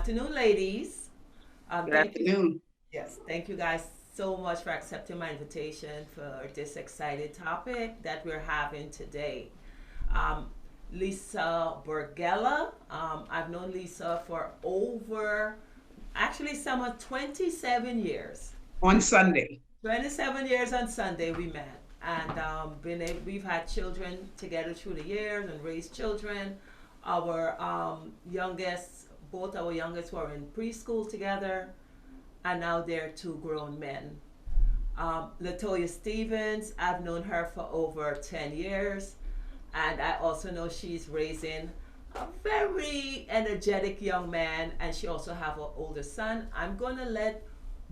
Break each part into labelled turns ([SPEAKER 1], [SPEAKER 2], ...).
[SPEAKER 1] afternoon, ladies.
[SPEAKER 2] Good
[SPEAKER 1] Thank you.
[SPEAKER 2] afternoon.
[SPEAKER 1] Yes, thank you guys so much for accepting my invitation for this excited topic that we're having today. Um, Lisa Borgella. I've known Lisa for actually, some 27 years.
[SPEAKER 2] On Sunday.
[SPEAKER 1] 27 years on Sunday we met. And we've had children together through the years and raised children. Our both our youngest were in preschool together, and now they're two grown men. Latoya Stevens, I've known her for over 10 years, and I also know she's raising a very energetic young man, and she also have an older son. I'm going to let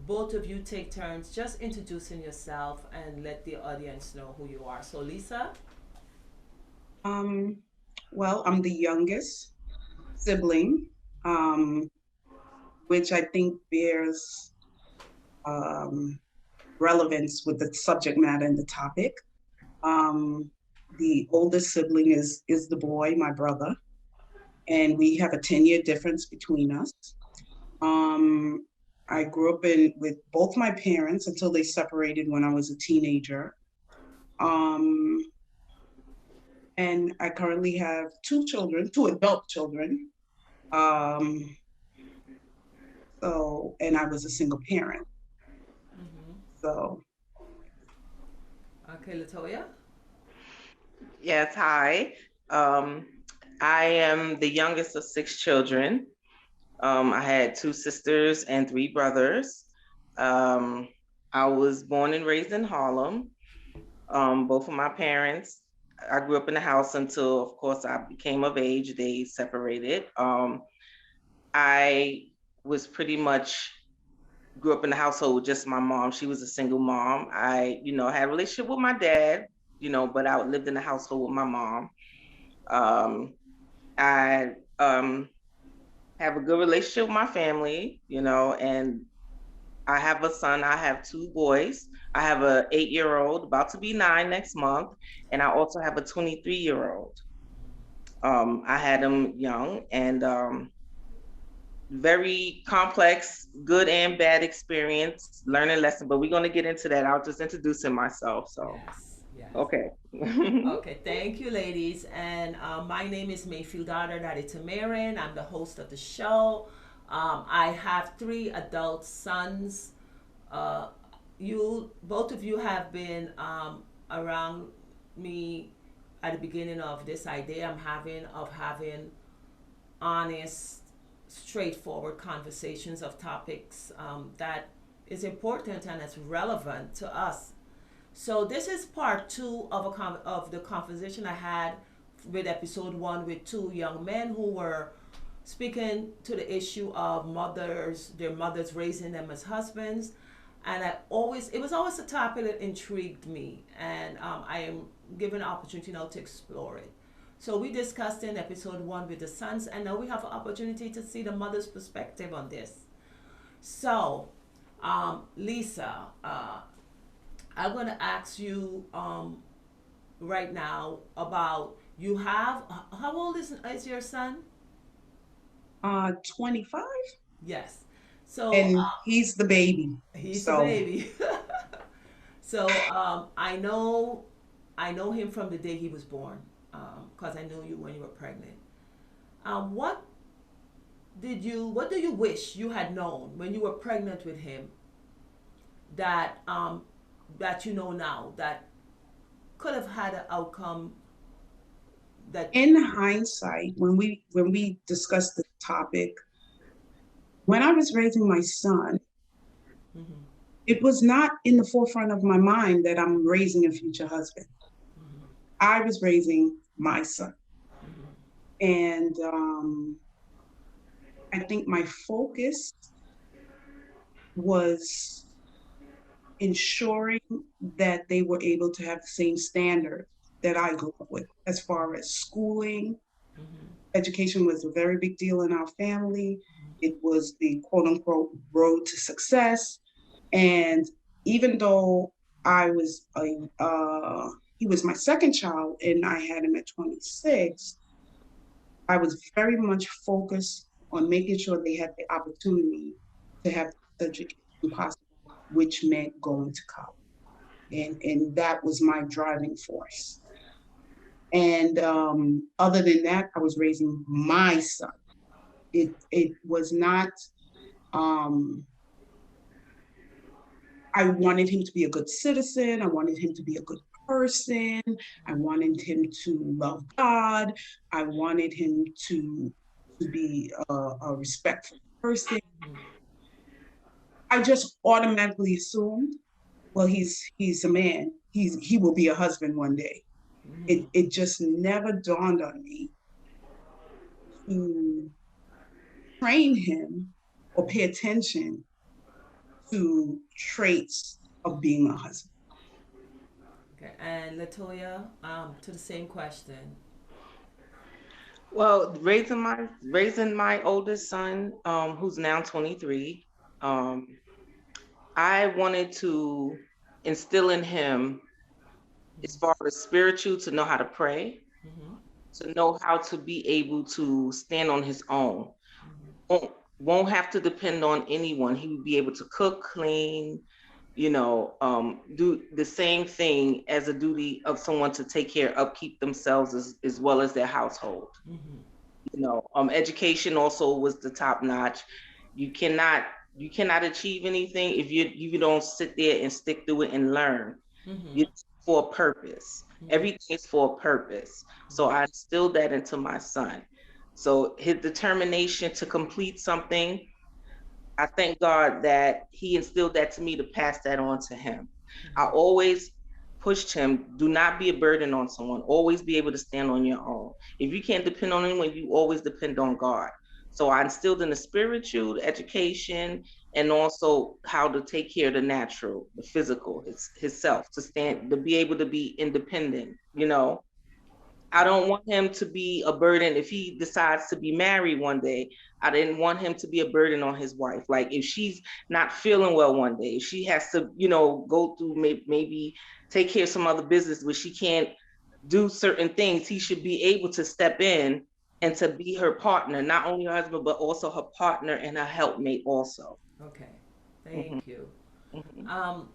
[SPEAKER 1] both of you take turns just introducing yourself and let the audience know who you are. So, Lisa.
[SPEAKER 2] Um, well, I'm the youngest sibling, um, which I think bears um, relevance with the subject matter and the topic. Um, the oldest sibling is the boy, my brother, and we have a 10-year difference between us. Um, I grew up with both my parents until they separated when I was a teenager. Um, and I currently have two children, two adult children. Um, and I was a single parent.
[SPEAKER 1] Mm-hmm.
[SPEAKER 2] So,
[SPEAKER 1] Okay, Latoya.
[SPEAKER 3] Yes, hi. Um, I am the youngest of six children. I had two sisters and three brothers. Um, I was born and raised in Harlem. Both of my parents, I grew up in the house until, of course, I became of age. They separated. I was pretty much grew up in the household with just my mom. She was a single mom. Had a relationship with my dad, but I lived in the household with my mom. Um, I have a good relationship with my family, and I have a son. I have two boys. I have a 8-year old about to be 9 next month, and I also have a 23-year-old. I had him young and very complex, good and bad experience, learning lesson. But we're gonna get into that. I'll just introducing myself. So
[SPEAKER 1] Yes, yes.
[SPEAKER 3] okay.
[SPEAKER 1] Okay, thank you, ladies. And my name is Mayfield Goddard-Adetimirin. I'm the host of the show. I have three adult sons. Uh, both of you have been around me at the beginning of this idea I'm having of having honest, straightforward conversations of topics that is important and is relevant to us. So this is part two of of the conversation I had with episode one with two young men who were speaking to the issue of their mothers raising them as husbands, and it was always a topic that intrigued me, and I am given an opportunity now to explore it. So we discussed in episode one with the sons, and now we have an opportunity to see the mother's perspective on this. So, Lisa, I'm going to ask you right now about you have how old is your son?
[SPEAKER 2] 25,
[SPEAKER 1] Yes. So
[SPEAKER 2] and he's the baby.
[SPEAKER 1] he's the
[SPEAKER 2] So,
[SPEAKER 1] baby. So I know him from the day he was born because I knew you when you were pregnant. What what do you wish you had known when you were pregnant with him that that you know now that could have had an outcome that.
[SPEAKER 2] in hindsight, when we discussed the topic, when I was raising my son,
[SPEAKER 1] Mhm,
[SPEAKER 2] it was not in the forefront of my mind that I'm raising a future husband.
[SPEAKER 1] mhm,
[SPEAKER 2] I was raising my son,
[SPEAKER 1] mhm,
[SPEAKER 2] and I think my focus was ensuring that they were able to have the same standard that I grew up with as far as schooling.
[SPEAKER 1] mhm,
[SPEAKER 2] Education was a very big deal in our family. It was the quote unquote road to success. And even though I was he was my second child and I had him at 26, I was very much focused on making sure they had the opportunity to have the education possible, which meant going to college. And that was my driving force. And other than that, I was raising my son. It was not. Um, I wanted him to be a good citizen. I wanted him to be a good person. I wanted him to love God. I wanted him to be a respectful person. I just automatically assumed, well, he's a man. He will be a husband one day. It just never dawned on me to train him or pay attention to traits of being a husband.
[SPEAKER 1] Okay, and Latoya, to the same question.
[SPEAKER 3] Well, raising my oldest son, who's now 23, um, I wanted to instill in him, as far as spiritual, to know how to pray,
[SPEAKER 1] Mm-hmm.
[SPEAKER 3] to know how to be able to stand on his own. Won't have to depend on anyone. He would be able to cook, clean, do the same thing as a duty of someone to take care, upkeep themselves as well as their household.
[SPEAKER 1] Mm-hmm.
[SPEAKER 3] Education also was the top notch. You cannot you cannot achieve anything if you don't sit there and stick through it and learn.
[SPEAKER 1] Mm-hmm.
[SPEAKER 3] It's for a purpose.
[SPEAKER 1] Mm-hmm.
[SPEAKER 3] Everything is for a purpose. So I instilled that into my son. So his determination to complete something, I thank God that he instilled that to me to pass that on to him. I always pushed him, do not be a burden on someone. Always be able to stand on your own. If you can't depend on anyone, you always depend on God. So I instilled in the spiritual, the education, and also how to take care of the natural, the physical, his self, to stand, to be able to be independent. I don't want him to be a burden if he decides to be married one day. I didn't want him to be a burden on his wife. Like if she's not feeling well one day, if she has to, go through maybe take care of some other business where she can't do certain things, he should be able to step in and to be her partner, not only her husband, but also her partner and her helpmate also.
[SPEAKER 1] Okay,
[SPEAKER 3] Mm-hmm,
[SPEAKER 1] thank you.
[SPEAKER 3] mm-hmm,
[SPEAKER 1] Um,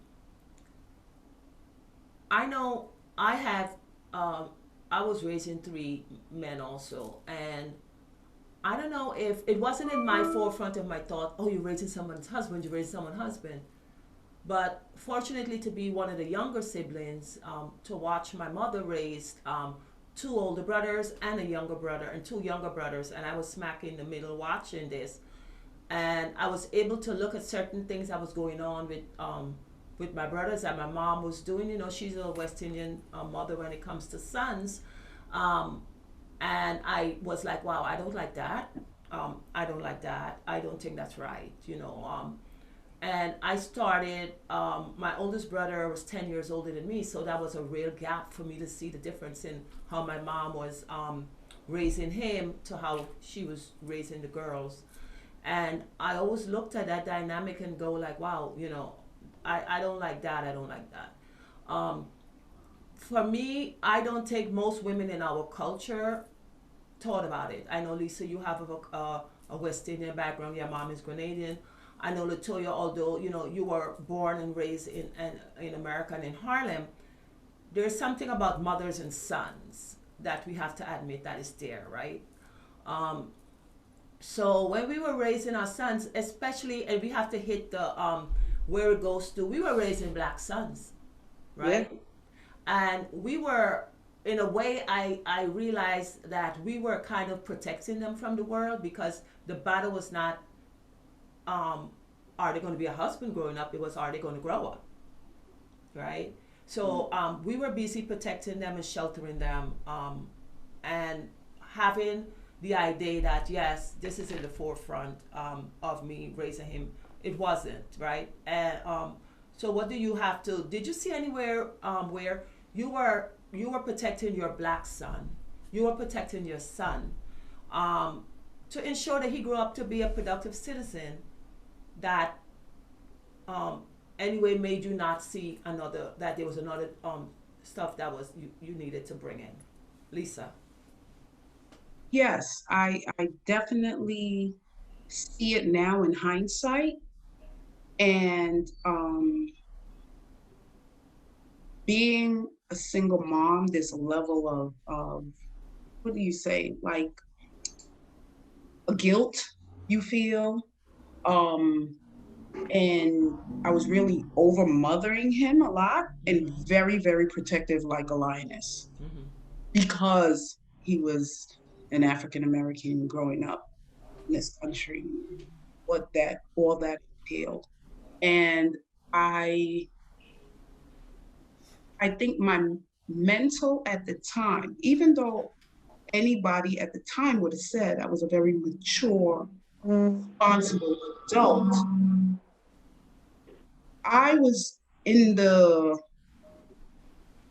[SPEAKER 1] I know I have, um, I was raising three men also, and I don't know if it wasn't in my forefront of my thought, oh, you're raising someone's husband, you're raising someone's husband. But fortunately, to be one of the younger siblings, to watch my mother raise two older brothers and a younger brother and two younger brothers, and I was smack in the middle watching this, and I was able to look at certain things that was going on with my brothers that my mom was doing. You know, she's a West Indian mother when it comes to sons, um, and I was like, wow, I don't like that. I don't like that. I don't think that's right. And I started. My oldest brother was 10 years older than me, so that was a real gap for me to see the difference in how my mom was raising him to how she was raising the girls. And I always looked at that dynamic and go like, wow, I don't like that. I don't like that. Um, for me, I don't think most women in our culture thought about it. I know, Lisa, you have a West Indian background. Your mom is Grenadian. I know, Latoya, although you were born and raised in America and in Harlem, there's something about mothers and sons that we have to admit that is there, right? Um, so when we were raising our sons, especially, and we have to hit the where it goes to, we were raising black sons,
[SPEAKER 3] yeah.
[SPEAKER 1] right? And we were, in a way, I realized that we were kind of protecting them from the world, because the battle was not, um, are they going to be a husband growing up? It was, are they going to grow up, right? So we were busy protecting them and sheltering them, and having the idea that yes, this is in the forefront of me raising him. It wasn't, right? And so what do you have to? Did you see anywhere where you were protecting your black son, you were protecting your son, to ensure that he grew up to be a productive citizen, that um, anyway made you not see another, that there was another stuff that was you needed to bring in, Lisa?
[SPEAKER 2] Yes, I definitely see it now in hindsight. And being a single mom, there's a level of what do you say, like a guilt you feel. Um, and I was really over mothering him a lot and very, very protective, like a lioness, because he was an African American growing up in this country, what that all that entailed. And I I think my mental at the time, even though anybody at the time would have said I was a very mature, responsible adult, I was in the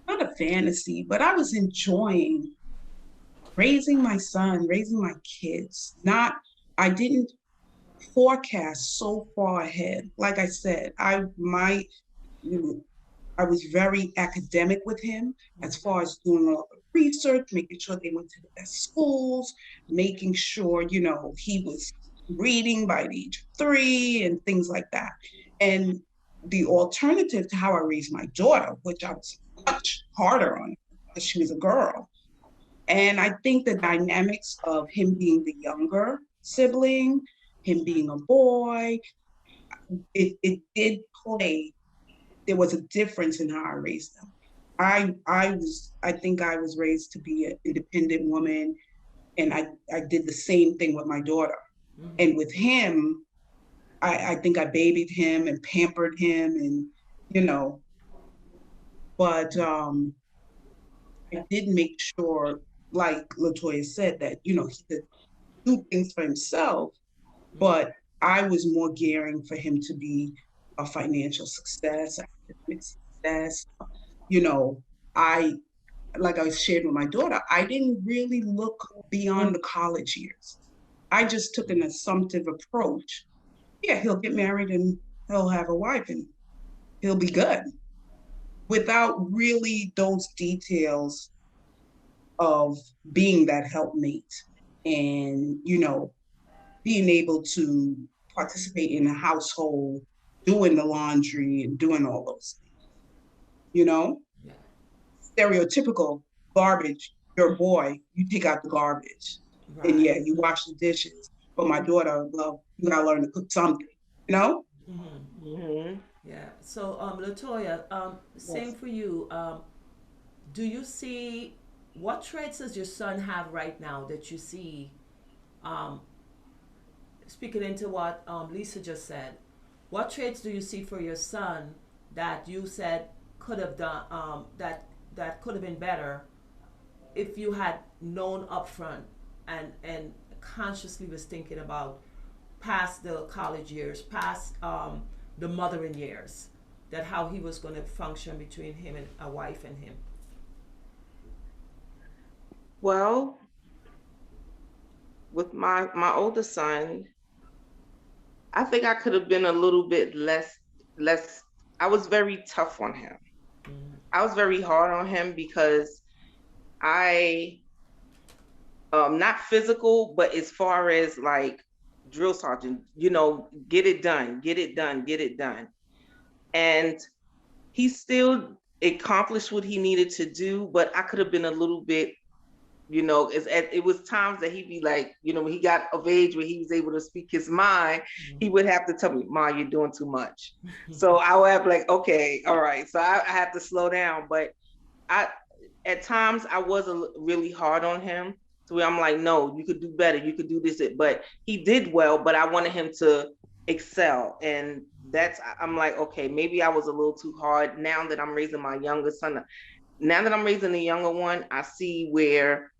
[SPEAKER 2] not a fantasy, but I was enjoying raising my son, raising my kids. Not, I didn't forecast so far ahead. Like I said, you know, I was very academic with him as far as doing all the research, making sure they went to the best schools, making sure, he was reading by the age of 3 and things like that. And the alternative to how I raised my daughter, which I was much harder on because she was a girl. And I think the dynamics of him being the younger sibling, him being a boy, it did play. There was a difference in how I raised them. I think I was raised to be an independent woman, and I did the same thing with my daughter. And with him, I think I babied him and pampered him, and you know, but I did make sure, like Latoya said, that he could do things for himself, but I was more gearing for him to be a financial success, academic success. You know, I like I shared with my daughter, I didn't really look beyond the college years. I just took an assumptive approach. Yeah, he'll get married and he'll have a wife and he'll be good without really those details of being that helpmate and, being able to participate in the household, doing the laundry and doing all those things, you know?
[SPEAKER 1] Yeah.
[SPEAKER 2] Stereotypical garbage, you're a boy, you take out the garbage. And
[SPEAKER 1] Right.
[SPEAKER 2] yeah, you wash the dishes. But my daughter, well, you gotta learn to cook something, you know?
[SPEAKER 3] Mm-hmm.
[SPEAKER 1] Yeah. So, Latoya, same
[SPEAKER 2] Yes.
[SPEAKER 1] for you. Do you see what traits does your son have right now that you see? Um, Speaking into what Lisa just said, what traits do you see for your son that you said could have done that could have been better if you had known upfront and consciously was thinking about past the college years, past the mothering years, that how he was going to function between him and a wife and him.
[SPEAKER 3] Well, with my older son, I think I could have been a little bit less. I was very tough on him. I was very hard on him because I not physical, but as far as like drill sergeant, get it done, get it done, get it done. And he still accomplished what he needed to do, but I could have been a little bit, it was times that he'd be like, when he got of age where he was able to speak his mind, he would have to tell me, Ma, you're doing too much. So I would have like, okay, all right. So I have to slow down. But I at times I was really hard on him to where I'm like, no, you could do better, you could do this, but he did well, but I wanted him to excel. And I'm like, okay, maybe I was a little too hard. Now that I'm raising my younger son, now that I'm raising the younger one, I see where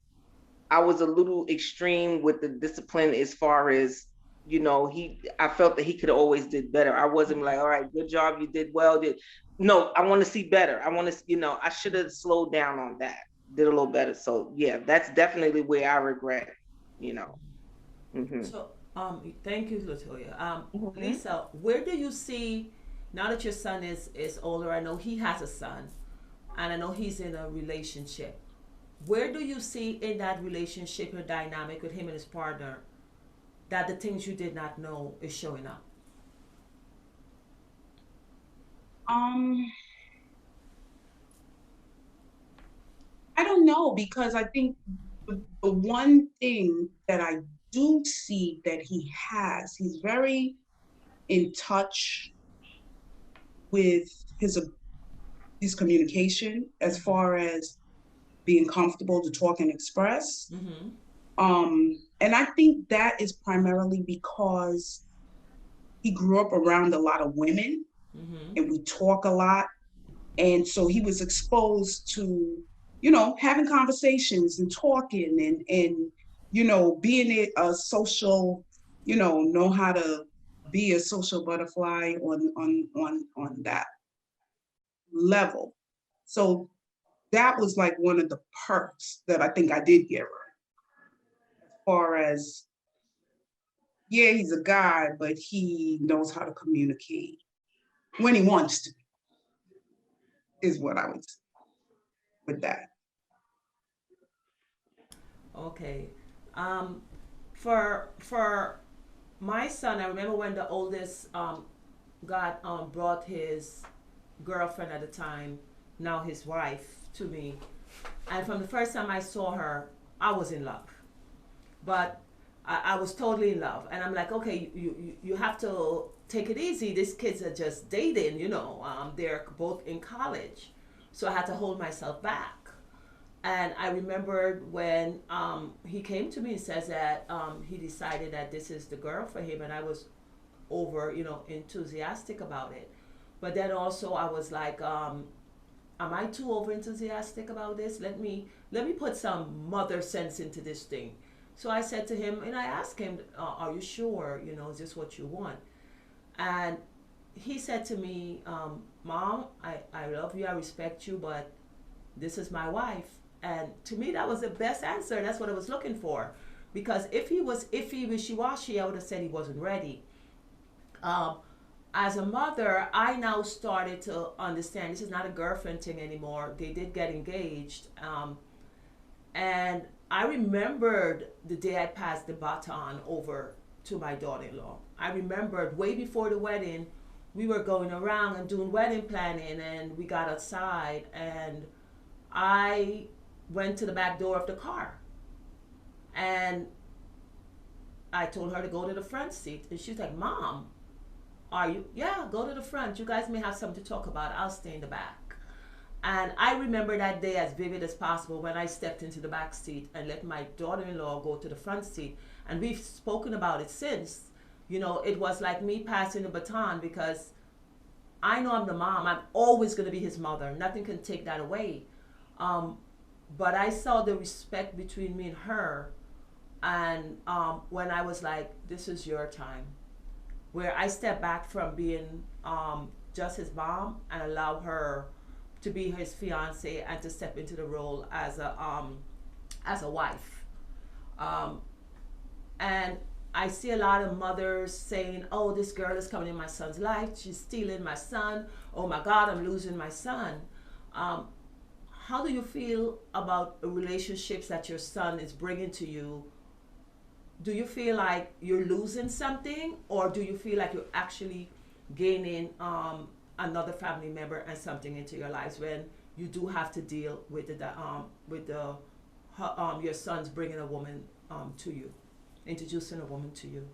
[SPEAKER 3] I was a little extreme with the discipline as far as, I felt that he could have always did better. I wasn't like, all right, good job, you did well. No, I want to see better. I want to, I should have slowed down on that, did a little better. So yeah, that's definitely where I regret, you know. Mm-hmm.
[SPEAKER 1] So, thank you, Latoya.
[SPEAKER 3] Mm-hmm.
[SPEAKER 1] Lisa, where do you see now that your son is older? I know he has a son, and I know he's in a relationship. Where do you see in that relationship or dynamic with him and his partner that the things you did not know is showing up?
[SPEAKER 2] Um, I don't know because I think the one thing that I do see that he's very in touch with his his communication as far as being comfortable to talk and express.
[SPEAKER 1] Mm-hmm.
[SPEAKER 2] And I think that is primarily because he grew up around a lot of women
[SPEAKER 1] Mm-hmm.
[SPEAKER 2] and we talk a lot. And so he was exposed to, having conversations and talking and being a social, know how to be a social butterfly on that level. So that was like one of the perks that I think I did get right. As far as, yeah, he's a guy, but he knows how to communicate when he wants to, is what I would say with that.
[SPEAKER 1] Okay. Um, for my son, I remember when the oldest got brought his girlfriend at the time, now his wife, to me, and from the first time I saw her, I was in love. But I was totally in love, and I'm like, okay, you have to take it easy. These kids are just dating, they're both in college, so I had to hold myself back. And I remembered when he came to me and says that he decided that this is the girl for him, and I was over, enthusiastic about it. But then also I was like, am I too over enthusiastic about this? Let me put some mother sense into this thing. So I said to him, and I asked him, "Are you sure? Is this what you want?" And he said to me, "Mom, I love you, I respect you, but this is my wife." And to me, that was the best answer. That's what I was looking for. Because if he was iffy, wishy washy, I would have said he wasn't ready. Um, as a mother, I now started to understand this is not a girlfriend thing anymore. They did get engaged. And I remembered the day I passed the baton over to my daughter in law. I remembered way before the wedding, we were going around and doing wedding planning, and we got outside, and I went to the back door of the car, and I told her to go to the front seat, and she's like, "Mom, are you? Yeah, go to the front. You guys may have something to talk about. I'll stay in the back." And I remember that day as vivid as possible when I stepped into the back seat and let my daughter in law go to the front seat. And we've spoken about it since. It was like me passing the baton because I know I'm the mom. I'm always going to be his mother. Nothing can take that away. Um, but I saw the respect between me and her. And when I was like, this is your time, where I stepped back from being just his mom and allow her to be his fiance and to step into the role as a wife. Um, and I see a lot of mothers saying, "Oh, this girl is coming in my son's life. She's stealing my son. Oh my God, I'm losing my son." Um, how do you feel about the relationships that your son is bringing to you? Do you feel like you're losing something, or do you feel like you're actually gaining another family member and something into your lives when you do have to deal with the your son's bringing a woman to you, introducing a woman to you?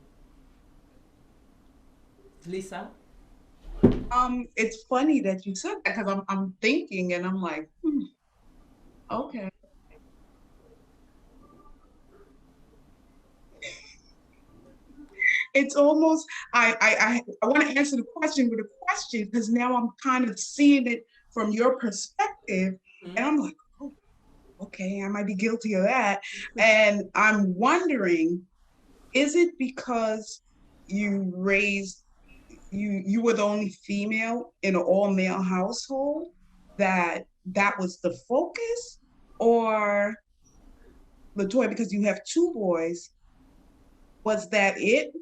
[SPEAKER 1] Lisa?
[SPEAKER 2] It's funny that you said that because I'm thinking and I'm like, okay. It's almost I want to answer the question with a question because now I'm kind of seeing it from your perspective, and
[SPEAKER 1] Hmm.
[SPEAKER 2] I'm like, oh, okay, I might be guilty of that. And I'm wondering, is it because you raised you were the only female in an all male household that was the focus, or Latoya, because you have two boys, was that it?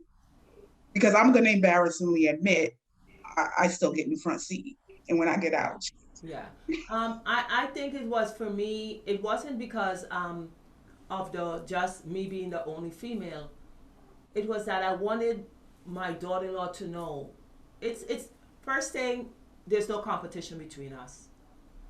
[SPEAKER 2] Because I'm going to embarrassingly admit I still get in the front seat, and when I get out,
[SPEAKER 1] Yeah. I think it was for me, it wasn't because of the just me being the only female. it was that I wanted my daughter-in-law to know it's first thing, there's no competition between us.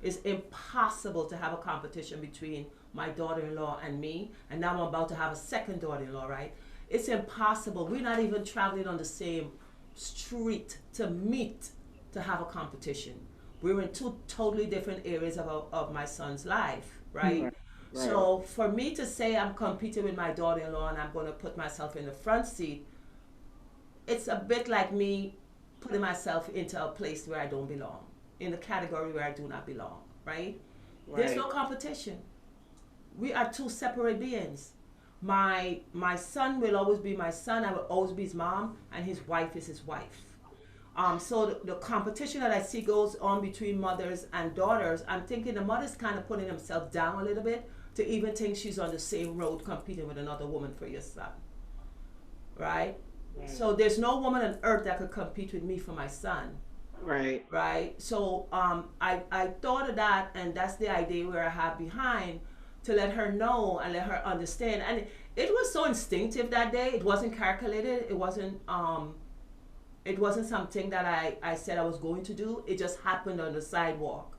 [SPEAKER 1] It's impossible to have a competition between my daughter-in-law and me, and now I'm about to have a second daughter-in-law, right? It's impossible. We're not even traveling on the same street to meet to have a competition. We're in two totally different areas of my son's life, right?
[SPEAKER 3] Right. Right.
[SPEAKER 1] So for me to say I'm competing with my daughter-in-law and I'm going to put myself in the front seat, it's a bit like me putting myself into a place where I don't belong, in the category where I do not belong, right? There's no
[SPEAKER 3] Right.
[SPEAKER 1] competition. We are two separate beings. My son will always be my son. I will always be his mom, and his wife is his wife. So the competition that I see goes on between mothers and daughters. I'm thinking the mother's kind of putting himself down a little bit to even think she's on the same road competing with another woman for your son, right?
[SPEAKER 3] Right.
[SPEAKER 1] So there's no woman on earth that could compete with me for my son,
[SPEAKER 3] Right.
[SPEAKER 1] right? So I thought of that, and that's the idea where I have behind to let her know and let her understand. And it was so instinctive that day. It wasn't calculated. It wasn't something that I said I was going to do. It just happened on the sidewalk.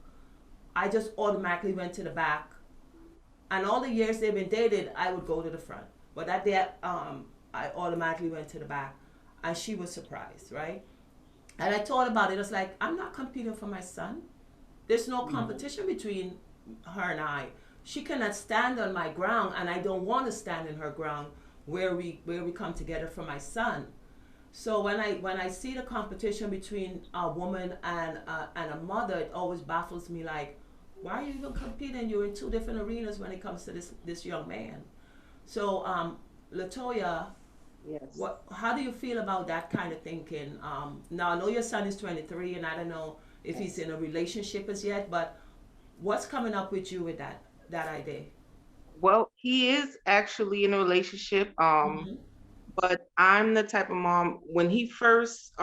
[SPEAKER 1] I just automatically went to the back. And all the years they've been dated, I would go to the front. But that day, I automatically went to the back. And she was surprised, right? And I thought about it. I was like, I'm not competing for my son. There's no competition between her and I. She cannot stand on my ground, and I don't want to stand in her ground where we come together for my son. So when I see the competition between a woman and a mother, it always baffles me. Like, why are you even competing? You're in two different arenas when it comes to this young man. So, Latoya,
[SPEAKER 3] Yes.
[SPEAKER 1] what? How do you feel about that kind of thinking? Now I know your son is 23, and I don't know if he's
[SPEAKER 3] Yes.
[SPEAKER 1] in a relationship as yet, but what's coming up with you with that idea?
[SPEAKER 3] Well, he is actually in a relationship.
[SPEAKER 1] Mm-hmm.
[SPEAKER 3] But I'm the type of mom when he first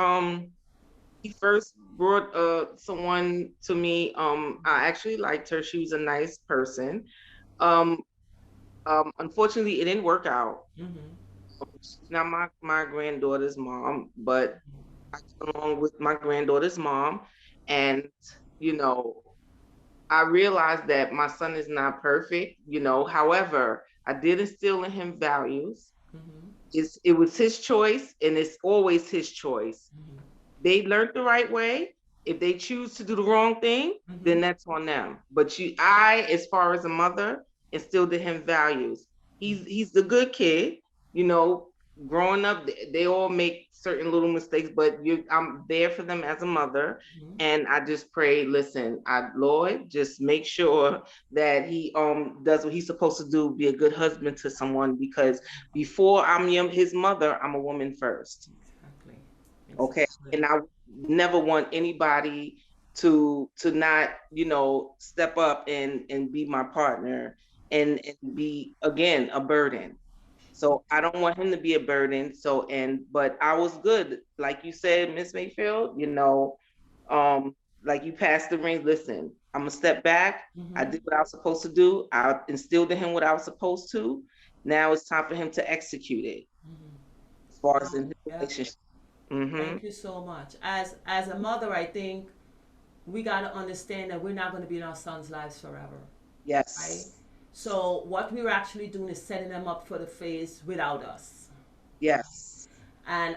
[SPEAKER 3] brought someone to me. I actually liked her. She was a nice person. Um, Unfortunately, it didn't work out.
[SPEAKER 1] Mm-hmm.
[SPEAKER 3] She's not my granddaughter's mom, but I get along with my granddaughter's mom, and you know, I realized that my son is not perfect. However, I did instill in him values.
[SPEAKER 1] Mm-hmm.
[SPEAKER 3] It was his choice, and it's always his choice.
[SPEAKER 1] Mm-hmm.
[SPEAKER 3] They learned the right way. If they choose to do the wrong thing,
[SPEAKER 1] Mm-hmm.
[SPEAKER 3] then that's on them. But I, as far as a mother, instilled in him values. He's the good kid, you know. Growing up, they all make certain little mistakes, but I'm there for them as a mother,
[SPEAKER 1] Mm-hmm.
[SPEAKER 3] and I just pray. Listen, Lord, just make sure that he does what he's supposed to do, be a good husband to someone, because before I'm his mother, I'm a woman first.
[SPEAKER 1] Exactly.
[SPEAKER 3] Okay.
[SPEAKER 1] Exactly.
[SPEAKER 3] And I never want anybody to not, step up and be my partner, and be, again, a burden. So I don't want him to be a burden. But I was good, like you said, Miss Mayfield, um like you passed the reins. Listen, I'm gonna step back. I
[SPEAKER 1] Mm-hmm.
[SPEAKER 3] did what I was supposed to do. I instilled in him what I was supposed to. Now it's time for him to execute it,
[SPEAKER 1] Mm-hmm.
[SPEAKER 3] as far as
[SPEAKER 1] Wow.
[SPEAKER 3] in his
[SPEAKER 1] Yeah.
[SPEAKER 3] relationship. Mm-hmm.
[SPEAKER 1] Thank you so much. As a mother, I think we got to understand that we're not going to be in our sons' lives forever, right?
[SPEAKER 3] Yes.
[SPEAKER 1] So what we're actually doing is setting them up for the phase without us, right?
[SPEAKER 3] Yes.
[SPEAKER 1] And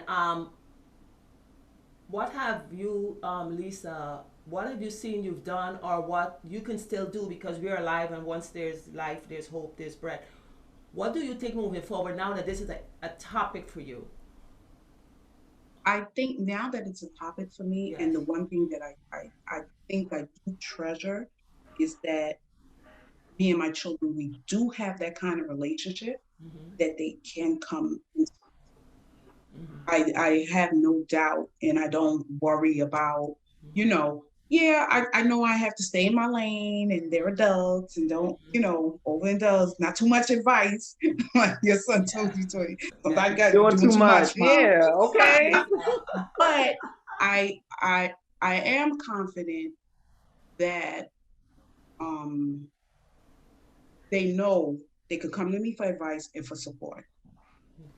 [SPEAKER 1] what have you, Lisa? What have you seen you've done, or what you can still do, because we're alive, and once there's life, there's hope, there's breath. What do you think moving forward now that this is a topic for you?
[SPEAKER 2] I think now that it's a topic for me,
[SPEAKER 1] Yes.
[SPEAKER 2] and the one thing that I think I do treasure is that me and my children, we do have that kind of relationship
[SPEAKER 1] Mm-hmm.
[SPEAKER 2] that they can come into.
[SPEAKER 1] Mm-hmm.
[SPEAKER 2] I have no doubt, and I don't worry about, yeah, I know I have to stay in my lane, and they're adults, and don't, overindulge, not too much advice. Like your son told
[SPEAKER 1] Yeah.
[SPEAKER 2] you to,
[SPEAKER 1] Yeah.
[SPEAKER 2] sometimes you got
[SPEAKER 3] Doing
[SPEAKER 2] doing
[SPEAKER 3] too
[SPEAKER 2] too
[SPEAKER 3] much.
[SPEAKER 2] much, mom.
[SPEAKER 3] Yeah. Okay.
[SPEAKER 2] But I I I am confident that um they know they could come to me for advice and for support.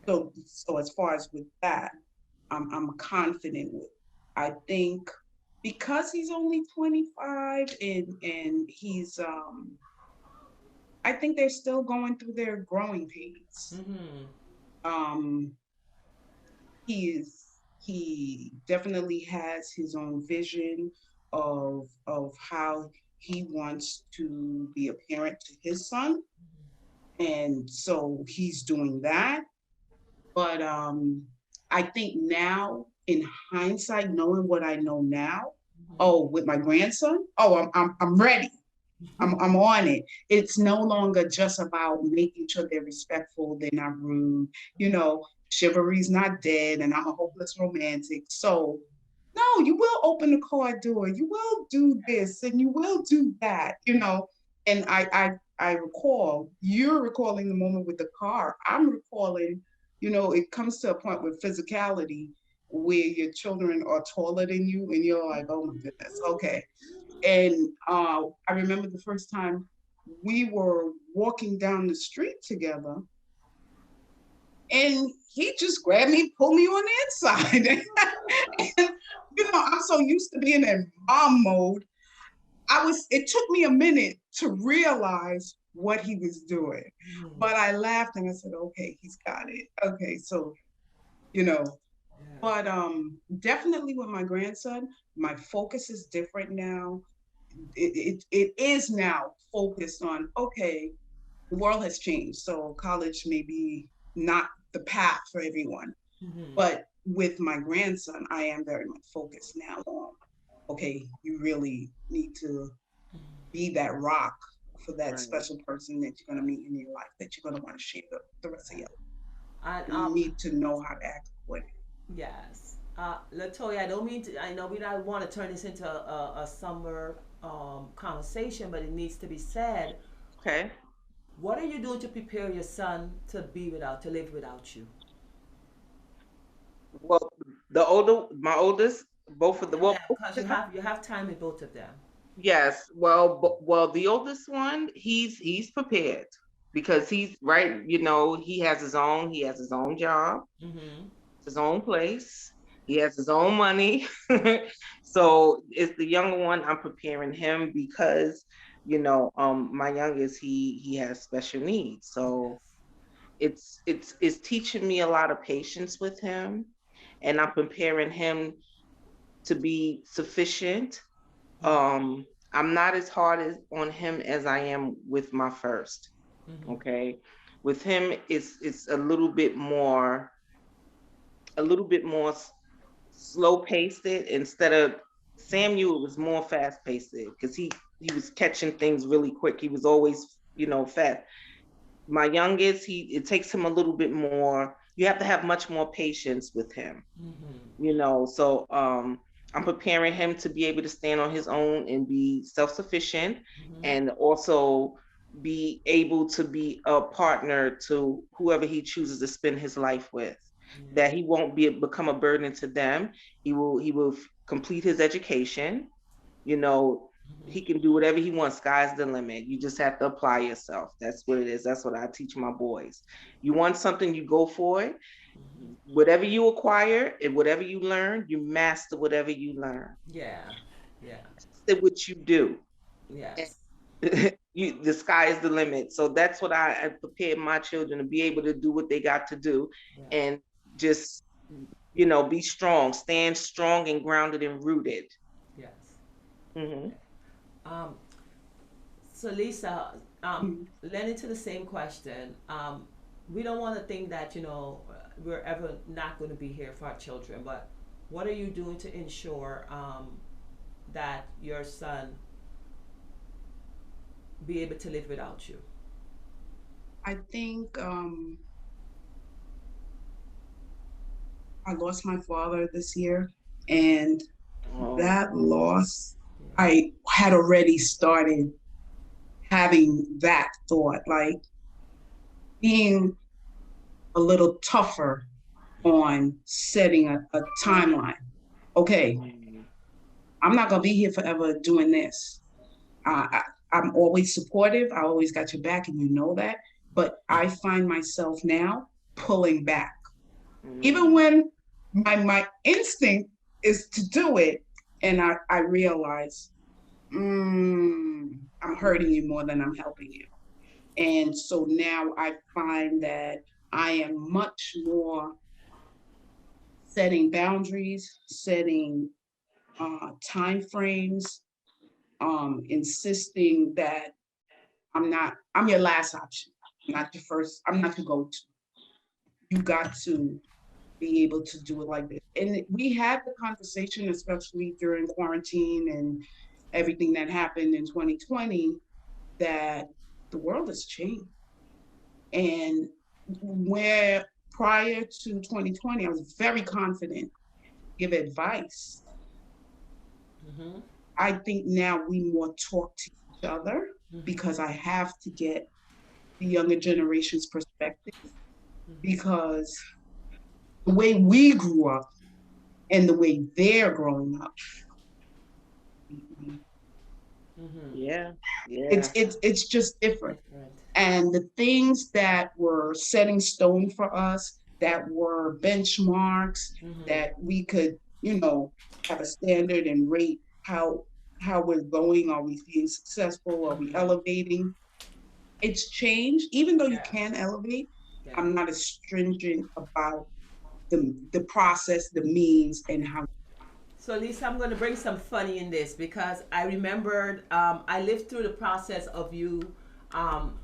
[SPEAKER 2] So as far as with that, I'm confident with. I think because he's only 25 and he's I think they're still going through their growing pains.
[SPEAKER 1] Mm-hmm.
[SPEAKER 2] Um, he definitely has his own vision of how he wants to be a parent to his son, and so he's doing that. But I think now, in hindsight, knowing what I know now, oh, with my grandson, oh, I'm ready. I'm on it. It's no longer just about making sure they're respectful, they're not rude. You know, chivalry's not dead, and I'm a hopeless romantic. So, no, you will open the car door. You will do this, and you will do that. You know, and I recall you're recalling the moment with the car. I'm recalling. You know, it comes to a point with physicality where your children are taller than you, and you're like, oh my goodness, okay. And I remember the first time we were walking down the street together, and he just grabbed me, pulled me on the inside. And, you know, I'm so used to being in mom mode. It took me a minute to realize what he was doing.
[SPEAKER 1] Mm-hmm.
[SPEAKER 2] But I laughed and I said, okay, he's got it. Okay, so, you know,
[SPEAKER 1] Yeah.
[SPEAKER 2] but definitely with my grandson, my focus is different now. It is now focused on, okay, the world has changed, so college may be not the path for everyone.
[SPEAKER 1] Mm-hmm.
[SPEAKER 2] But with my grandson, I am very much focused now on, okay, you really need to be that rock for that
[SPEAKER 3] Right.
[SPEAKER 2] special person that you're going to meet in your life, that you're going to want to share the rest of your life.
[SPEAKER 1] And
[SPEAKER 2] You need to know how to act with it.
[SPEAKER 1] yes. Latoya, I don't mean to. I know we don't want to turn this into a summer conversation, but it needs to be said.
[SPEAKER 3] Okay.
[SPEAKER 1] What are you doing to prepare your son to live without you?
[SPEAKER 3] Well, my oldest, both of the,
[SPEAKER 1] Yeah,
[SPEAKER 3] well, both
[SPEAKER 1] because
[SPEAKER 3] of them,
[SPEAKER 1] you have time with both of them.
[SPEAKER 3] yes. Well, the oldest one, he's prepared because he's right. You know, he has his own job,
[SPEAKER 1] Mm-hmm.
[SPEAKER 3] his own place. He has his own money. So it's the younger one. I'm preparing him because, my youngest, he has special needs. So
[SPEAKER 1] Yes.
[SPEAKER 3] it's teaching me a lot of patience with him, and I'm preparing him to be sufficient. I'm not as hard on him as I am with my first.
[SPEAKER 1] Mm-hmm.
[SPEAKER 3] Okay. With him, it's a little bit more slow paced. Instead of Samuel, it was more fast paced because he was catching things really quick. He was always, fast. My youngest, it takes him a little bit more. You have to have much more patience with him.
[SPEAKER 1] Mm-hmm.
[SPEAKER 3] So I'm preparing him to be able to stand on his own and be self-sufficient,
[SPEAKER 1] Mm-hmm.
[SPEAKER 3] and also be able to be a partner to whoever he chooses to spend his life with, that he won't become a burden to them. He will complete his education. you know
[SPEAKER 1] Mm-hmm.
[SPEAKER 3] he can do whatever he wants. Sky's the limit. You just have to apply yourself. That's what it is. That's what I teach my boys. You want something, you go for it.
[SPEAKER 1] Mm-hmm.
[SPEAKER 3] Whatever you acquire and whatever you learn, you master whatever you learn.
[SPEAKER 1] Yeah. Yeah.
[SPEAKER 3] That's what you do. And
[SPEAKER 1] Yes.
[SPEAKER 3] the sky is the limit. So that's what I prepare my children to be able to do what they got to do,
[SPEAKER 1] Yes.
[SPEAKER 3] and just be strong, stand strong and grounded and rooted.
[SPEAKER 1] Yes.
[SPEAKER 3] Hmm.
[SPEAKER 1] Um, so Lisa,
[SPEAKER 2] Mhm.
[SPEAKER 1] lending to the same question, we don't want to think that we're ever not going to be here for our children, but what are you doing to ensure that your son be able to live without you?
[SPEAKER 2] I think I lost my father this year, and
[SPEAKER 3] Oh,
[SPEAKER 2] that loss,
[SPEAKER 1] Yeah.
[SPEAKER 2] I had already started having that thought, like being a little tougher on setting a timeline. Okay,
[SPEAKER 3] mm,
[SPEAKER 2] I'm not gonna be here forever doing this. I'm always supportive. I always got your back, and you know that. But I find myself now pulling back. Even when my instinct is to do it, and I realize, I'm hurting you more than I'm helping you. And so now I find that I am much more setting boundaries, setting time frames, insisting that I'm your last option, not your first, I'm not your go-to. You got to be able to do it like this. And we had the conversation, especially during quarantine and everything that happened in 2020, that the world has changed. And where prior to 2020, I was very confident to give advice.
[SPEAKER 1] Mm-hmm.
[SPEAKER 2] I think now we more talk to each other
[SPEAKER 1] Mm-hmm.
[SPEAKER 2] because I have to get the younger generation's perspective, because the way we grew up and the way they're growing up,
[SPEAKER 1] Mm-hmm.
[SPEAKER 3] Yeah. Yeah.
[SPEAKER 2] it's just different.
[SPEAKER 1] Different.
[SPEAKER 2] And the things that were set in stone for us, that were benchmarks,
[SPEAKER 1] Mm-hmm.
[SPEAKER 2] that we could, have a standard and rate how we're going. Are we being successful? Are we
[SPEAKER 1] Mm-hmm.
[SPEAKER 2] elevating? It's changed. Even though you
[SPEAKER 1] Yeah.
[SPEAKER 2] can elevate,
[SPEAKER 1] Yeah.
[SPEAKER 2] I'm not as stringent about the process, the means, and how.
[SPEAKER 1] So, Lisa, I'm going to bring some funny in this because I remembered I lived through the process of you um,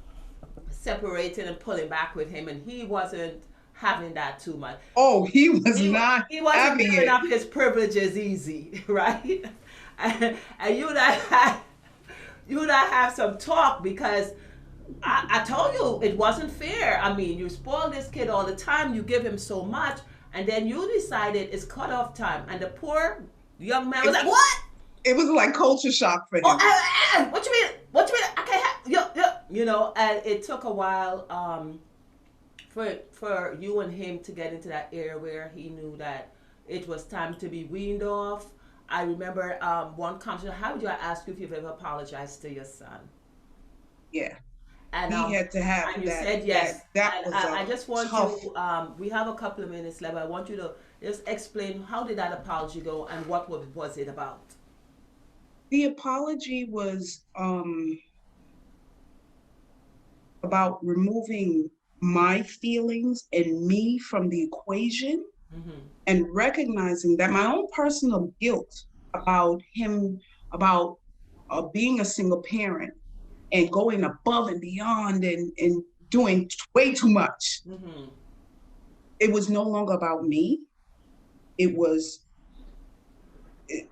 [SPEAKER 1] separating and pulling back with him, and he wasn't having that too much.
[SPEAKER 2] Oh, he was
[SPEAKER 1] He,
[SPEAKER 2] not
[SPEAKER 1] he wasn't
[SPEAKER 2] having
[SPEAKER 1] giving
[SPEAKER 2] it.
[SPEAKER 1] up his privileges easy, right? And you and I have some talk because I told you it wasn't fair. I mean, you spoil this kid all the time, you give him so much, and then you decided it's cutoff time, and the poor young man was like, "What?
[SPEAKER 2] It was like culture shock for
[SPEAKER 1] Oh,
[SPEAKER 2] him.
[SPEAKER 1] what you mean? What you mean? I can't have you know." And it took a while for you and him to get into that area where he knew that it was time to be weaned off. I remember one conversation. How would you ask you if you've ever apologized to your son?
[SPEAKER 2] Yeah,
[SPEAKER 1] And
[SPEAKER 2] he had to have
[SPEAKER 1] and you
[SPEAKER 2] that.
[SPEAKER 1] said
[SPEAKER 2] That
[SPEAKER 1] yes.
[SPEAKER 2] that
[SPEAKER 1] And
[SPEAKER 2] was a
[SPEAKER 1] I just want
[SPEAKER 2] tough.
[SPEAKER 1] you. We have a couple of minutes left. I want you to just explain how did that apology go and what was it about?
[SPEAKER 2] The apology was about removing my feelings and me from the equation,
[SPEAKER 1] Mm-hmm.
[SPEAKER 2] and recognizing that my own personal guilt about him, about being a single parent and going above and beyond, and doing way too much.
[SPEAKER 1] Mm-hmm.
[SPEAKER 2] It was no longer about me. It was,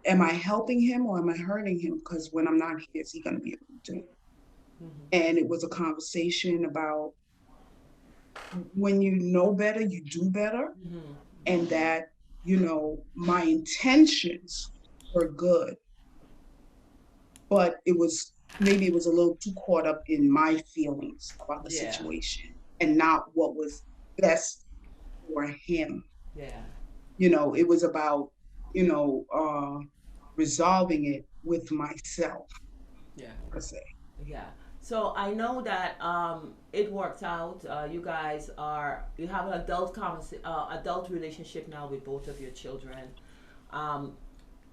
[SPEAKER 2] am I helping him or am I hurting him? Because when I'm not here, is he going to be able to do it?
[SPEAKER 1] Mm-hmm.
[SPEAKER 2] And it was a conversation about, when you know better, you do better.
[SPEAKER 1] Mm-hmm.
[SPEAKER 2] And that, my intentions were good, but maybe it was a little too caught up in my feelings about the
[SPEAKER 1] Yeah.
[SPEAKER 2] situation and not what was best for him.
[SPEAKER 1] Yeah.
[SPEAKER 2] It was about, resolving it with myself,
[SPEAKER 1] Yeah.
[SPEAKER 2] per se.
[SPEAKER 1] Yeah. So I know that it worked out. You have an adult relationship now with both of your children, um,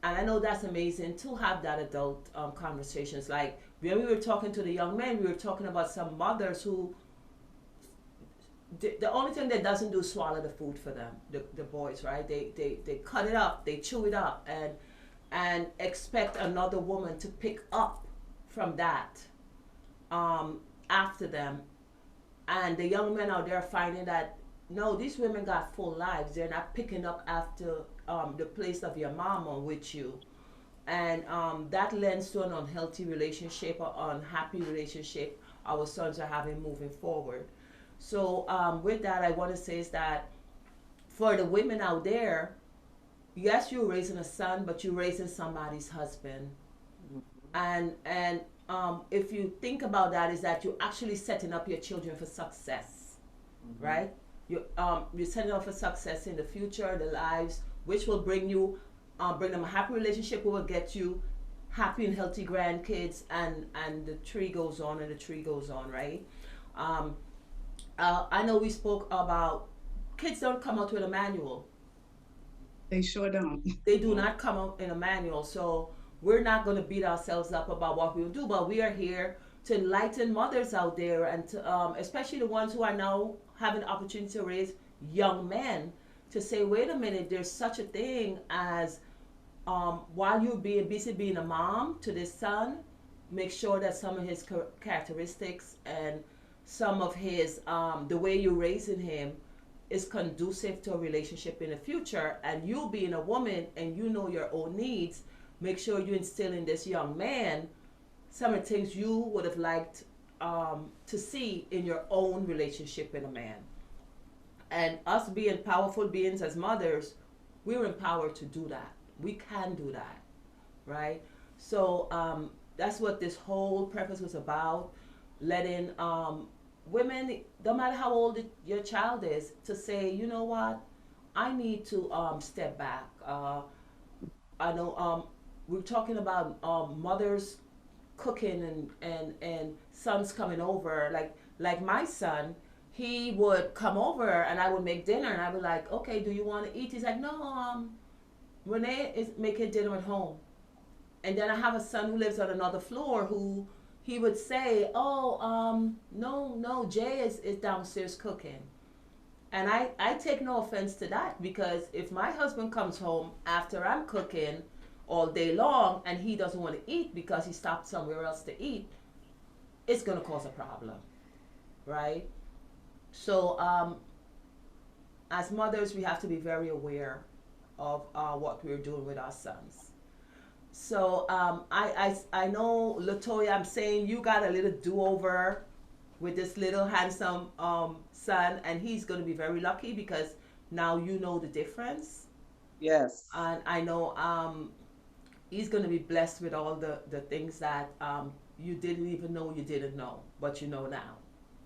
[SPEAKER 1] and I know that's amazing to have that adult conversations. Like when we were talking to the young men, we were talking about some mothers who the only thing that doesn't do is swallow the food for them. The boys, right? They cut it up, they chew it up, and expect another woman to pick up from that after them. And the young men out there finding that no, these women got full lives. They're not picking up after the place of your mama with you. And that lends to an unhealthy relationship or unhappy relationship our sons are having moving forward. So with that, I want to say is that for the women out there, yes, you're raising a son, but you're raising somebody's husband. And if you think about that, is that you're actually setting up your children for success, right? You're setting up for success in the future, the lives, which will bring them a happy relationship, will get you happy and healthy grandkids, and the tree goes on and the tree goes on, right? Um, I know we spoke about kids don't come out with a manual.
[SPEAKER 2] They sure don't.
[SPEAKER 1] They do not come out in a manual. So we're not going to beat ourselves up about what we will do, but we are here to enlighten mothers out there, and to, especially the ones who are now having the opportunity to raise young men, to say, wait a minute, there's such a thing as, while you're being busy being a mom to this son, make sure that some of his characteristics and some of his, the way you're raising him is conducive to a relationship in the future. And you being a woman and you know your own needs, make sure you instill in this young man some of the things you would have liked, to see in your own relationship with a man. And us being powerful beings as mothers, we're empowered to do that. We can do that, right? So that's what this whole purpose was about, letting, women, no matter how old your child is, to say, you know what, I need to, step back. I know, we're talking about, mothers cooking, and sons coming over. Like my son, he would come over and I would make dinner and I would like, okay, do you want to eat? He's like, no, Renee is making dinner at home. And then I have a son who lives on another floor who he would say, oh, no, no, Jay is downstairs cooking. And I take no offense to that, because if my husband comes home after I'm cooking all day long and he doesn't want to eat because he stopped somewhere else to eat, it's going to cause a problem, right? So, as mothers, we have to be very aware of, what we're doing with our sons. So, I know, Latoya, I'm saying you got a little do-over with this little handsome, son, and he's going to be very lucky because now you know the difference.
[SPEAKER 3] Yes.
[SPEAKER 1] And I know, he's going to be blessed with all the things that, you didn't even know you didn't know, but you know now.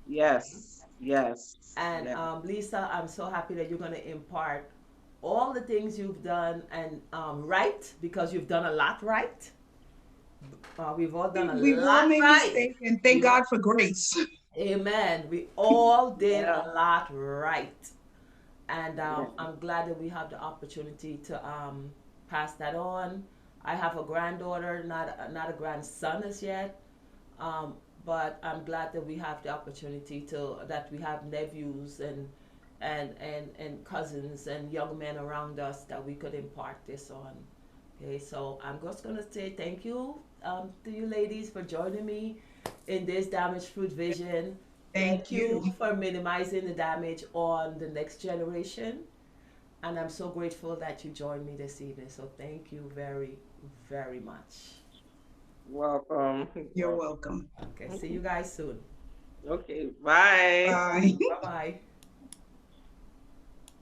[SPEAKER 3] Yes. Yes.
[SPEAKER 1] And,
[SPEAKER 3] Yes.
[SPEAKER 1] Lisa, I'm so happy that you're going to impart all the things you've done, and, right, because you've done a lot right. We've all done a
[SPEAKER 2] We've all
[SPEAKER 1] lot
[SPEAKER 2] made
[SPEAKER 1] right.
[SPEAKER 2] mistakes, and thank
[SPEAKER 1] We,
[SPEAKER 2] God for grace.
[SPEAKER 1] amen. We all did
[SPEAKER 3] Yeah.
[SPEAKER 1] a lot right. And,
[SPEAKER 3] Yeah.
[SPEAKER 1] I'm glad that we have the opportunity to, pass that on. I have a granddaughter, not a grandson as yet, um, but I'm glad that we have the opportunity to, that we have nephews and cousins and young men around us that we could impart this on. Okay, so I'm just gonna say thank you, to you ladies for joining me in this Damaged Fruit Vision.
[SPEAKER 2] Thank
[SPEAKER 1] Thank
[SPEAKER 2] you.
[SPEAKER 1] you for minimizing the damage on the next generation. And I'm so grateful that you joined me this evening. So thank you very, very much.
[SPEAKER 3] Welcome.
[SPEAKER 2] You're welcome.
[SPEAKER 1] Okay, see you guys soon.
[SPEAKER 3] Okay. Bye.
[SPEAKER 2] Bye.
[SPEAKER 1] Bye bye.